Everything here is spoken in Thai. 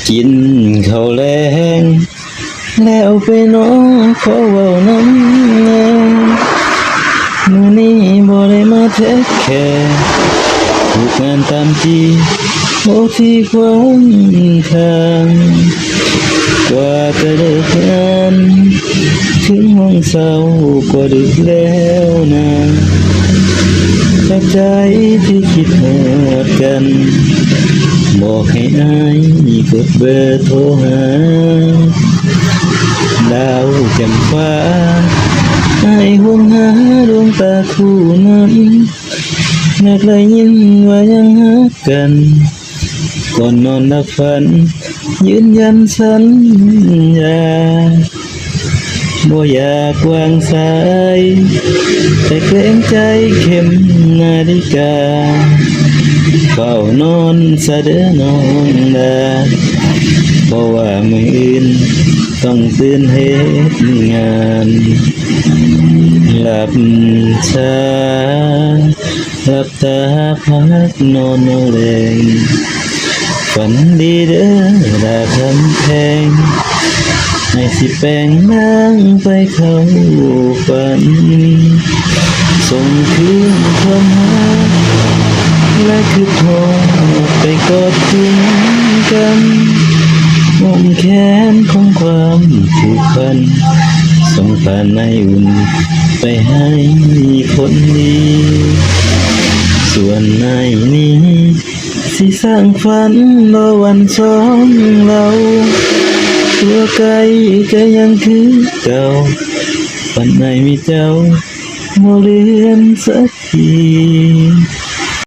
กินข้าวแลงแล้วไปน้องขอเว้าน้ำแน่มื้อนี้บ่ได้มาเทคแคร์ถูกงานตามที่โอที่ความทางกว่าจะได้งานถึงห้องเศร้าก็ดึกแล้วนะจากใจที่คิดหอดกันบอกให้อายกดเบอร์โทรหาดาวแจ่มฟ้าให้ห่วงหาดวงตาคู่นั้นอยากได้ยินว่ายังหากันก่อนนอนนับฝันยืนยันสัญญาบ่อยากวางสายแต่เกรงใจเข็มนาฬิกาเฝ้านอนซะเด้อน้องดาเพราะว่ามื้ออื่นต้องตื่นเฮ็ดงานหลับช้าหลับตาพักนอนเอาแรงฝันดีเด้อดาคำแพงให้สิแปลงนางไปเข้าฝันส่งคืนความรักและคือโทรไปกอดถึงกันอ้อมแขนของความผูกพันส่งผ่านในอุ่นไปให้คนดีส่วนในนี้สิสร้างฝันรอวันสองเราตัวไกลก็ยังคือเก่าวันไหนมีเจ้าโมเลือนสักที